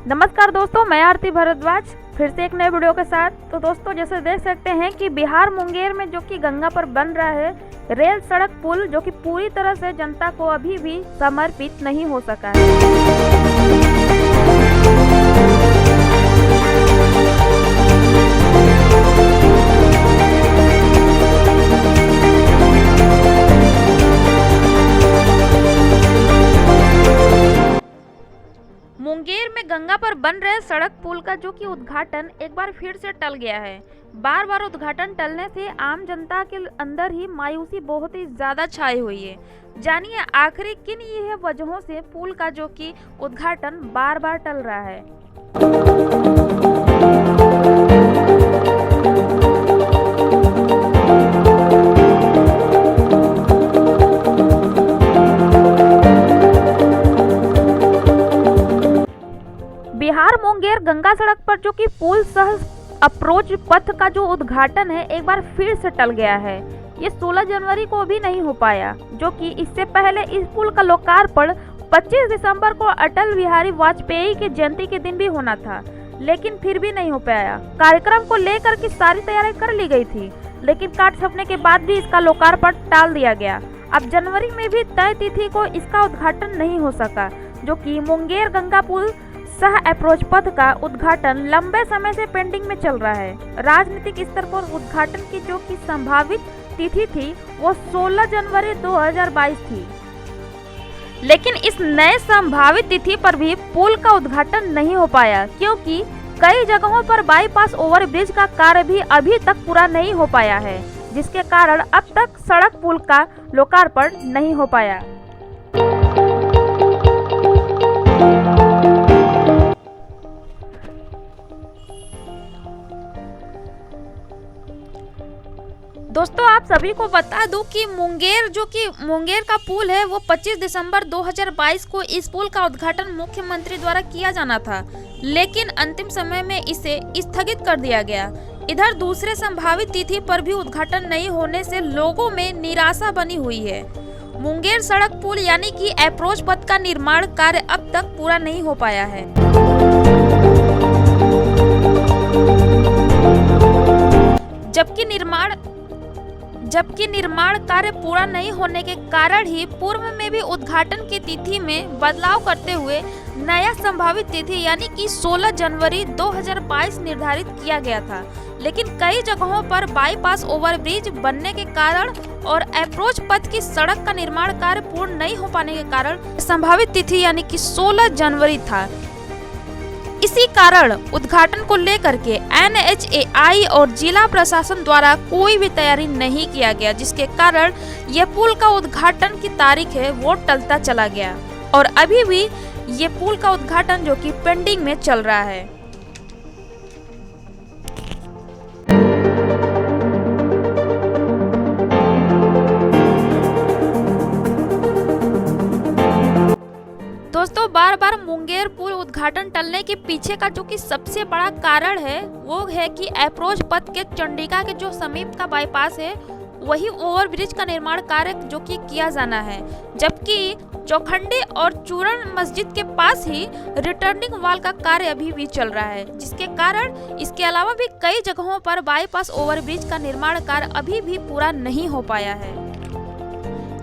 नमस्कार दोस्तों, मैं आरती भारद्वाज फिर से एक नए वीडियो के साथ। तो दोस्तों, जैसे देख सकते हैं कि बिहार मुंगेर में जो कि गंगा पर बन रहा है रेल सड़क पुल, जो कि पूरी तरह से जनता को अभी भी समर्पित नहीं हो सका है। मुंगेर में गंगा पर बन रहे सड़क पुल का जो कि उद्घाटन एक बार फिर से टल गया है। बार बार उद्घाटन टलने से आम जनता के अंदर ही मायूसी बहुत ही ज्यादा छाई हुई है। जानिए आखिर किन ये वजहों से पुल का जो कि उद्घाटन बार बार टल रहा है। बिहार मुंगेर गंगा सड़क पर जो कि पुल सह अप्रोच पथ का जो उद्घाटन है एक बार फिर से टल गया है। ये 16 जनवरी को भी नहीं हो पाया, जो कि इससे पहले इस पुल का लोकार्पण 25 दिसंबर को अटल बिहारी वाजपेयी की जयंती के दिन भी होना था, लेकिन फिर भी नहीं हो पाया। कार्यक्रम को लेकर की सारी तैयारी कर ली गई थी, लेकिन काट छपने के बाद भी इसका लोकार्पण टाल दिया गया। अब जनवरी में भी तय तिथि को इसका उद्घाटन नहीं हो सका, जो कि मुंगेर गंगा पुल सह अप्रोच पथ का उद्घाटन लंबे समय से पेंडिंग में चल रहा है। राजनीतिक स्तर पर उद्घाटन की जो कि संभावित तिथि थी वो 16 जनवरी 2022 थी, लेकिन इस नए संभावित तिथि पर भी पुल का उद्घाटन नहीं हो पाया, क्योंकि कई जगहों पर बाईपास ओवरब्रिज का कार्य भी अभी तक पूरा नहीं हो पाया है, जिसके कारण अब तक सड़क पुल का लोकार्पण नहीं हो पाया। दोस्तों, आप सभी को बता दूं कि मुंगेर का पुल है वो 25 दिसंबर 2022 को इस पुल का उद्घाटन मुख्यमंत्री द्वारा किया जाना था, लेकिन अंतिम समय में इसे स्थगित कर दिया गया। इधर दूसरे संभावित तिथि पर भी उद्घाटन नहीं होने से लोगों में निराशा बनी हुई है। मुंगेर सड़क पुल यानी कि अप्रोच पथ का निर्माण कार्य अब तक पूरा नहीं हो पाया है। जबकि निर्माण कार्य पूरा नहीं होने के कारण ही पूर्व में भी उद्घाटन की तिथि में बदलाव करते हुए नया संभावित तिथि यानी कि 16 जनवरी 2022 निर्धारित किया गया था, लेकिन कई जगहों पर बाईपास ओवरब्रिज बनने के कारण और अप्रोच पथ की सड़क का निर्माण कार्य पूर्ण नहीं हो पाने के कारण संभावित तिथि यानी कि 16 जनवरी था। इसी कारण उद्घाटन को लेकर के NHAI और जिला प्रशासन द्वारा कोई भी तैयारी नहीं किया गया, जिसके कारण यह पुल का उद्घाटन की तारीख है वो टलता चला गया और अभी भी ये पुल का उद्घाटन जो कि पेंडिंग में चल रहा है। दोस्तों, बार बार मुंगेर पुल उद्घाटन टलने के पीछे का जो कि सबसे बड़ा कारण है वो है कि अप्रोच पथ के चंडिका के जो समीप का बाईपास है वही ओवरब्रिज का निर्माण कार्य जो कि किया जाना है, जबकि चौखंडी और चूरण मस्जिद के पास ही रिटर्निंग वॉल का कार्य अभी भी चल रहा है, जिसके कारण इसके अलावा भी कई जगहों पर बाईपास ओवरब्रिज का निर्माण कार्य अभी भी पूरा नहीं हो पाया है।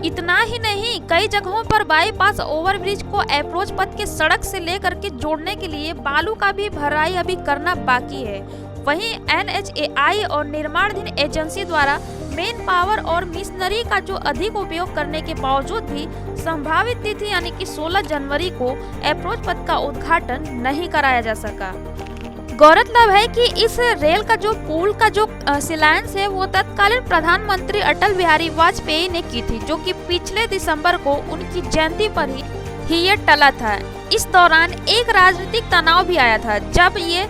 इतना ही नहीं, कई जगहों पर बाईपास ओवरब्रिज को अप्रोच पथ के सड़क से लेकर के जोड़ने के लिए बालू का भी भराई अभी करना बाकी है। वहीं NHAI और निर्माणाधीन एजेंसी द्वारा मेन पावर और मिशनरी का जो अधिक उपयोग करने के बावजूद भी संभावित तिथि यानी कि 16 जनवरी को अप्रोच पथ का उद्घाटन नहीं कराया जा सका। गौरतलब है कि इस रेल का जो पुल का जो शिलान्यास है वो तत्कालीन प्रधानमंत्री अटल बिहारी वाजपेयी ने की थी, जो कि पिछले दिसंबर को उनकी जयंती पर ही ये टला था। इस दौरान एक राजनीतिक तनाव भी आया था, जब ये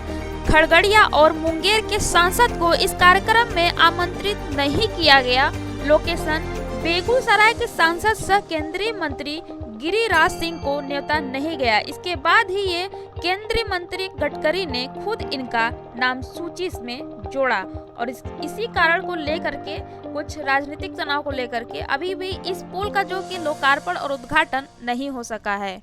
खगड़िया और मुंगेर के सांसद को इस कार्यक्रम में आमंत्रित नहीं किया गया। लोकेशन बेगूसराय के सांसद सह केंद्रीय मंत्री गिरिराज सिंह को न्योता नहीं गया। इसके बाद ही ये केंद्रीय मंत्री गडकरी ने खुद इनका नाम सूची में जोड़ा और इसी कारण को लेकर के कुछ राजनीतिक तनाव को लेकर के अभी भी इस पुल का जो कि लोकार्पण और उद्घाटन नहीं हो सका है।